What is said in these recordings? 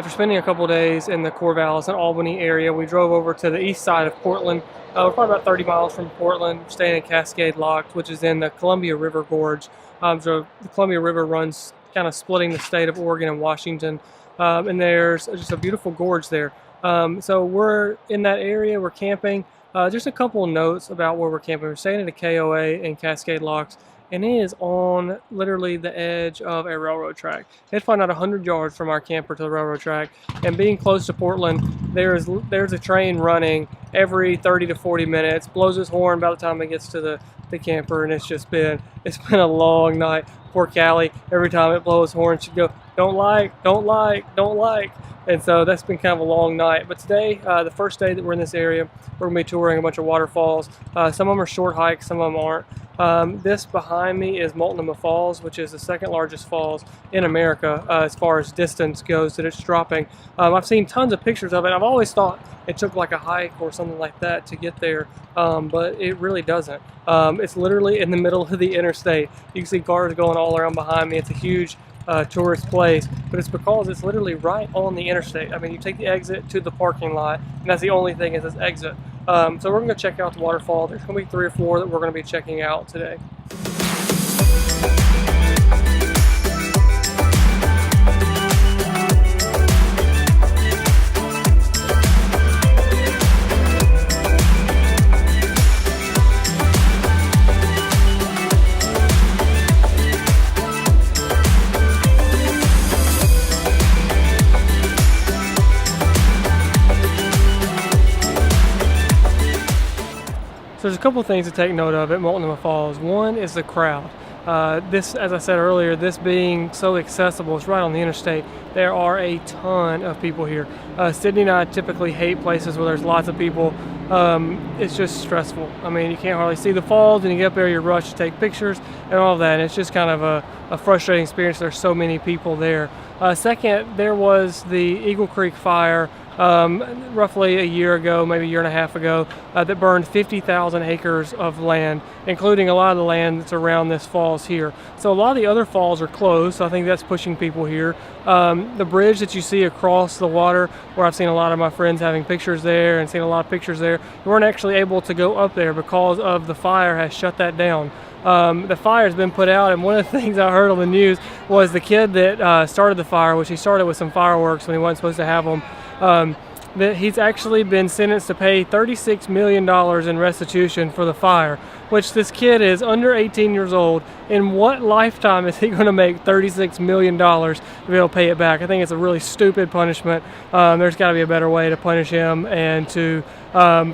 After spending a couple of days in the Corvallis and Albany area, we drove over to the east side of Portland. We're probably about 30 miles from Portland, staying in Cascade Lock, which is in the Columbia River Gorge. So the Columbia River runs kind of splitting the state of Oregon and Washington, and there's just a beautiful gorge there. So we're in that area, we're camping. Just a couple of notes about where we're camping. We're staying at a KOA in Cascade Locks, and it is on literally the edge of a railroad track. It's probably not 100 yards from our camper to the railroad track, and being close to Portland, there's a train running every 30 to 40 minutes, blows its horn by the time it gets to the camper, and it's been a long night. Poor Callie, every time it blows its horn, she'd go, don't like, don't like, don't like. And so that's been kind of a long night. But today, the first day that we're in this area, we're going to be touring a bunch of waterfalls. Some of them are short hikes, some of them aren't. This behind me is Multnomah Falls, which is the second largest falls in America as far as distance goes that it's dropping. I've seen tons of pictures of it. I've always thought it took like a hike or something like that to get there, but it really doesn't. It's literally in the middle of the interstate. You can see cars going all around behind me. It's a huge tourist place, but it's because it's literally right on the interstate. I mean, you take the exit to the parking lot, and that's the only thing is this exit. So we're going to check out the waterfall. There's going to be 3 or 4 that we're going to be checking out today. So there's a couple of things to take note of at Multnomah Falls. One is the crowd. This, as I said earlier, this being so accessible, it's right on the interstate. There are a ton of people here. Sydney and I typically hate places where there's lots of people. It's just stressful. I mean, you can't hardly see the falls, and you get up there, you're rushed to take pictures and all of that. And it's just kind of a frustrating experience. There's so many people there. Second, there was the Eagle Creek fire roughly a year ago, maybe a year and a half ago, that burned 50,000 acres of land, including a lot of the land that's around this falls here. So a lot of the other falls are closed, so I think that's pushing people here. The bridge that you see across the water, where I've seen a lot of my friends having pictures there and seen a lot of pictures there, we weren't actually able to go up there because of the fire has shut that down. The fire has been put out, and one of the things I heard on the news was the kid that started the fire, which he started with some fireworks when he wasn't supposed to have them, that he's actually been sentenced to pay $36 million in restitution for the fire, which this kid is under 18 years old. In what lifetime is he going to make $36 million to be able to pay it back? I think it's a really stupid punishment. There's got to be a better way to punish him and to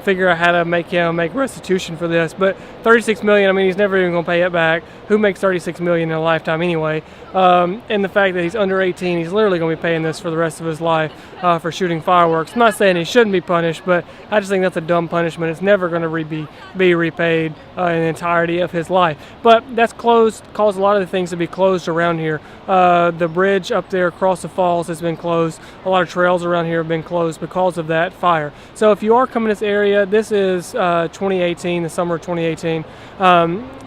figure out how to make him make restitution for this. But $36 million, I mean, he's never even going to pay it back. Who makes $36 million in a lifetime anyway? And the fact that he's under 18, he's literally going to be paying this for the rest of his life for shooting fireworks. I'm not saying he shouldn't be punished, but I just think that's a dumb punishment. It's never going to be repaid in the entirety of his life. But that's caused a lot of the things to be closed around here. The bridge up there across the falls has been closed. A lot of trails around here have been closed because of that fire. So if you are coming to this area, this is 2018, the summer of 2018.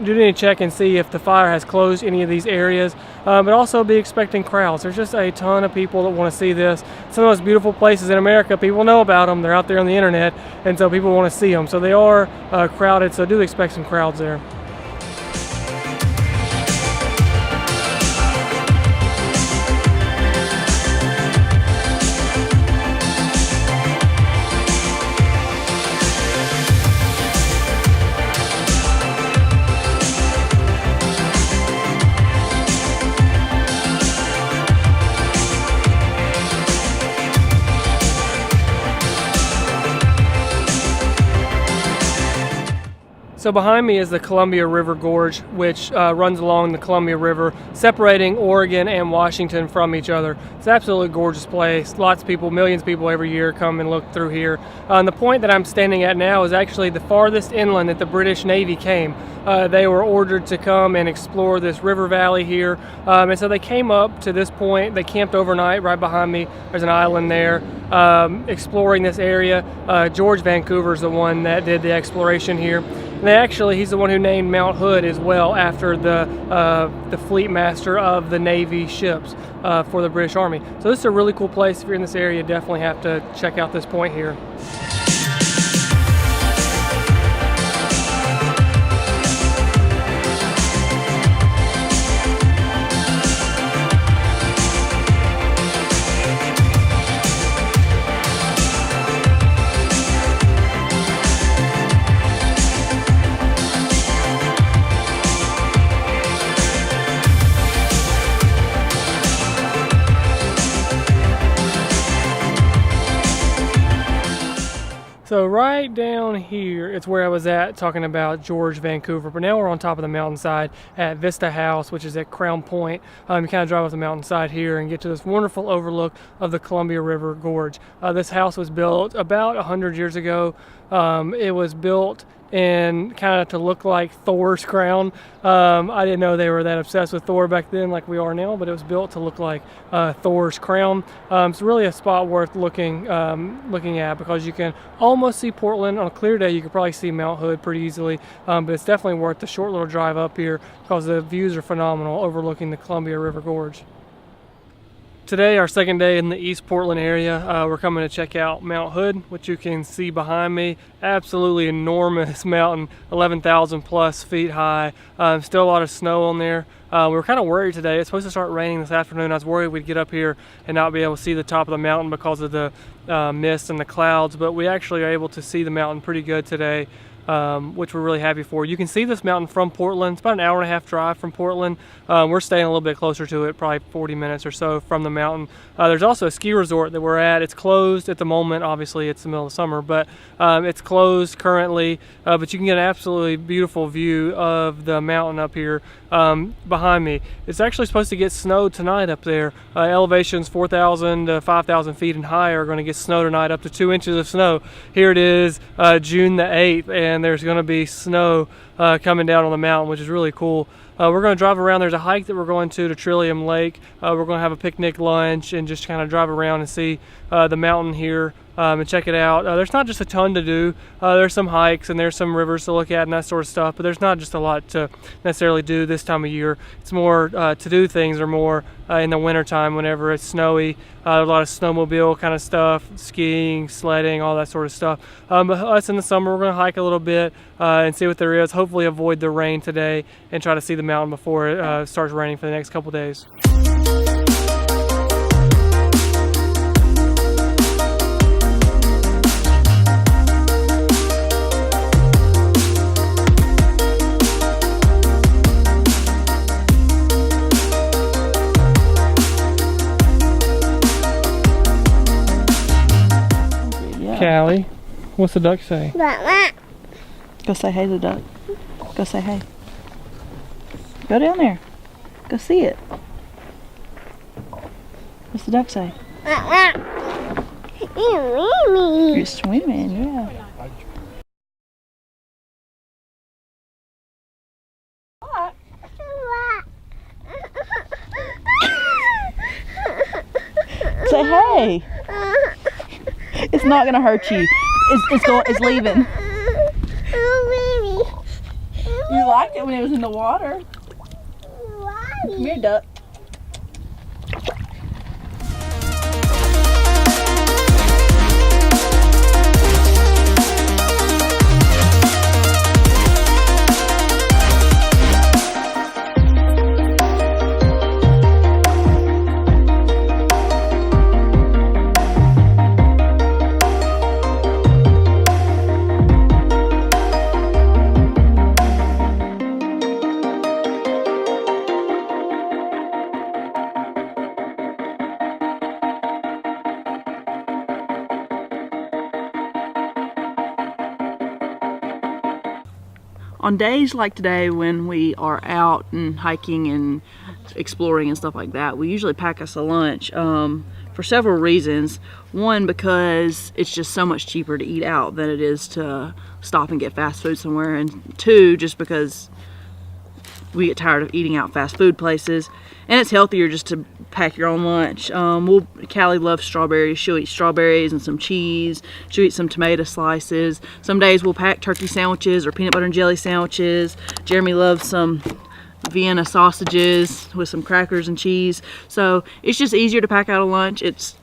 Do need to check and see if the fire has closed any of these areas, but also be expecting crowds. There's just a ton of people that want to see this. Some of those beautiful places in America, people know about them. They're out there on the internet, and so people want to see them. So they are crowded, so do expect some crowds there. So behind me is the Columbia River Gorge, which runs along the Columbia River, separating Oregon and Washington from each other. It's an absolutely gorgeous place. Lots of people, millions of people every year come and look through here. And the point that I'm standing at now is actually the farthest inland that the British Navy came. They were ordered to come and explore this river valley here. And so they came up to this point. They camped overnight right behind me. There's an island there, exploring this area. George Vancouver's the one that did the exploration here. And he's the one who named Mount Hood as well, after the fleet master of the Navy ships. for the British Army. So this is a really cool place. If you're in this area, you definitely have to check out this point here. So right down here, it's where I was at talking about Gorge, Vancouver. But now we're on top of the mountainside at Vista House, which is at Crown Point. You kind of drive up the mountainside here and get to this wonderful overlook of the Columbia River Gorge. This house was built about 100 years ago. It was built and kind of to look like Thor's crown. I didn't know they were that obsessed with Thor back then like we are now, but it was built to look like Thor's crown. It's really a spot worth looking at because you can almost see Portland. On a clear day you could probably see Mount Hood pretty easily, but it's definitely worth the short little drive up here because the views are phenomenal overlooking the Columbia River Gorge. Today, our second day in the East Portland area, we're coming to check out Mount Hood, which you can see behind me. Absolutely enormous mountain, 11,000 plus feet high. Still a lot of snow on there. We were kind of worried today. It's supposed to start raining this afternoon. I was worried we'd get up here and not be able to see the top of the mountain because of the mist and the clouds, but we actually are able to see the mountain pretty good today. Which we're really happy for. You can see this mountain from Portland. It's about an hour-and-a-half drive from Portland. We're staying a little bit closer to it, probably 40 minutes or so from the mountain. There's also a ski resort that we're at. It's closed at the moment. Obviously, it's the middle of summer, but it's closed currently. But you can get an absolutely beautiful view of the mountain up here behind me. It's actually supposed to get snow tonight up there. Elevations 4,000 to 5,000 feet and higher are going to get snow tonight, up to 2 inches of snow. Here it is, June the 8th, and there's going to be snow coming down on the mountain, which is really cool. We're going to drive around. There's a hike that we're going to Trillium Lake. We're going to have a picnic lunch and just kind of drive around and see the mountain here and check it out. There's not just a ton to do. There's some hikes and there's some rivers to look at and that sort of stuff, but there's not just a lot to necessarily do this time of year. It's more to do things are more in the wintertime whenever it's snowy. A lot of snowmobile kind of stuff, skiing, sledding, all that sort of stuff. But us in the summer, we're going to hike a little bit and see what there is. Hopefully avoid the rain today and try to see the mountain before it starts raining for the next couple days. Callie, what's the duck say? Go say hey to the duck. Go say hey. Go down there. Go see it. What's the duck say? You're swimming, yeah. Say hey. It's not gonna hurt you. It's leaving. You liked it when it was in the water. Come here, duck. On days like today when we are out and hiking and exploring and stuff like that, we usually pack us a lunch for several reasons. One, because it's just so much cheaper to eat out than it is to stop and get fast food somewhere. And two, just because we get tired of eating out fast food places. And it's healthier just to pack your own lunch. Callie loves strawberries. She'll eat strawberries and some cheese. She'll eat some tomato slices. Some days we'll pack turkey sandwiches or peanut butter and jelly sandwiches. Jeremy loves some Vienna sausages with some crackers and cheese. So it's just easier to pack out a lunch. It's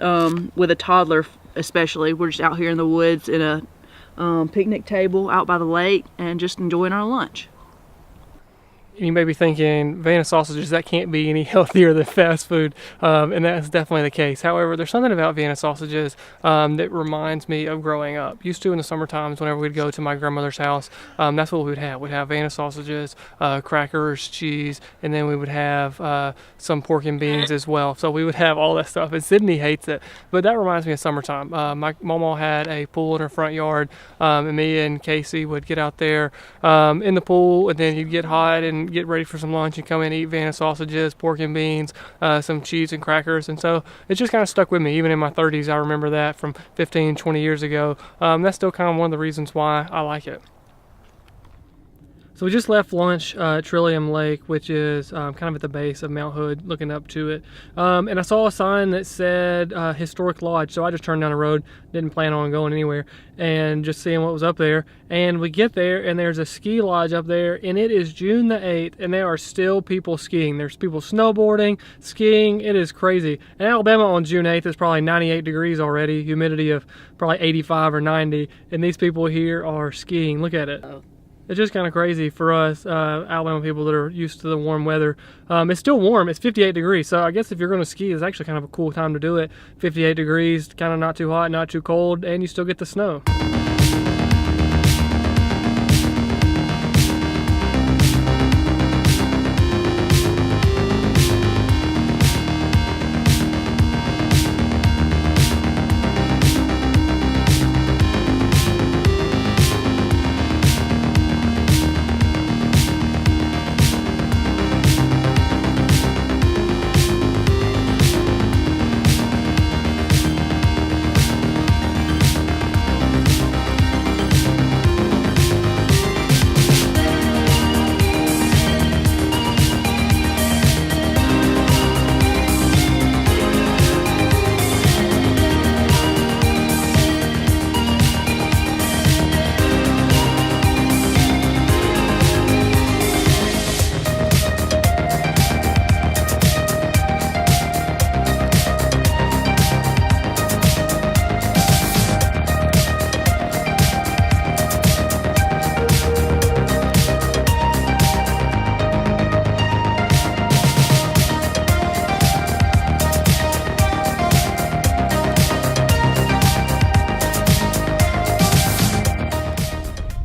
with a toddler especially. We're just out here in the woods in a picnic table out by the lake and just enjoying our lunch. You may be thinking, Vienna sausages, that can't be any healthier than fast food, and that's definitely the case. However, there's something about Vienna sausages that reminds me of growing up. Used to in the summer times, whenever we'd go to my grandmother's house, that's what we would have. We'd have Vienna sausages, crackers, cheese, and then we would have some pork and beans as well. So we would have all that stuff, and Sydney hates it, but that reminds me of summertime. My mama had a pool in her front yard, and me and Casey would get out there in the pool, and then you'd get hot and get ready for some lunch and come in and eat Vienna sausages, pork and beans, some cheese and crackers. And so it just kind of stuck with me. Even in my 30s, I remember that from 15, 20 years ago. That's still kind of one of the reasons why I like it. So we just left lunch at Trillium Lake, which is kind of at the base of Mount Hood, looking up to it. And I saw a sign that said Historic Lodge, so I just turned down the road, didn't plan on going anywhere, and just seeing what was up there. And we get there, and there's a ski lodge up there, and it is June the 8th, and there are still people skiing. There's people snowboarding, skiing. It is crazy. In Alabama on June 8th, it's probably 98 degrees already, humidity of probably 85 or 90, and these people here are skiing. Look at it. It's just kind of crazy for us Alabama people that are used to the warm weather. It's still warm. It's 58 degrees, so I guess if you're going to ski, it's actually kind of a cool time to do it. 58 degrees, kind of not too hot, not too cold, and you still get the snow.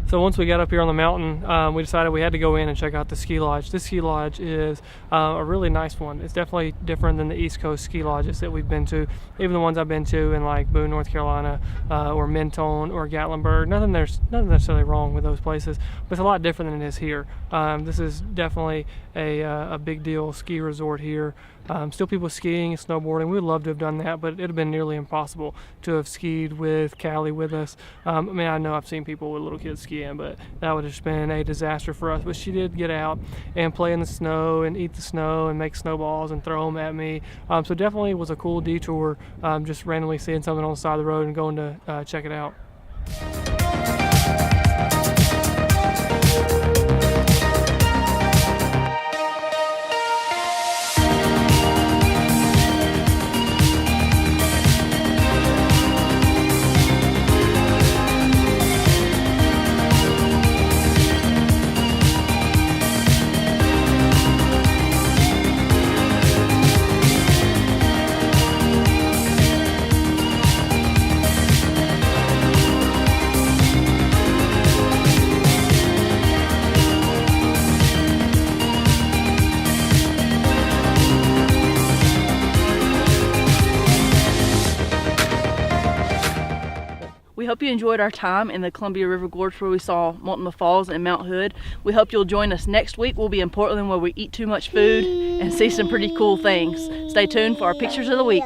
So once we got up here on the mountain, we decided we had to go in and check out the ski lodge. This ski lodge is a really nice one. It's definitely different than the East Coast ski lodges that we've been to. Even the ones I've been to in like Boone, North Carolina, or Mentone or Gatlinburg. Nothing necessarily wrong with those places, but it's a lot different than it is here. This is definitely a big deal ski resort here. Still people skiing and snowboarding. We would love to have done that, but it would have been nearly impossible to have skied with Callie with us. I mean, I know I've seen people with little kids skiing, but that would have just been a disaster for us. But she did get out and play in the snow and eat the snow and make snowballs and throw them at me. So definitely was a cool detour, just randomly seeing something on the side of the road and going to check it out. We hope you enjoyed our time in the Columbia River Gorge where we saw Multnomah Falls and Mount Hood. We hope you'll join us next week. We'll be in Portland where we eat too much food and see some pretty cool things. Stay tuned for our pictures of the week.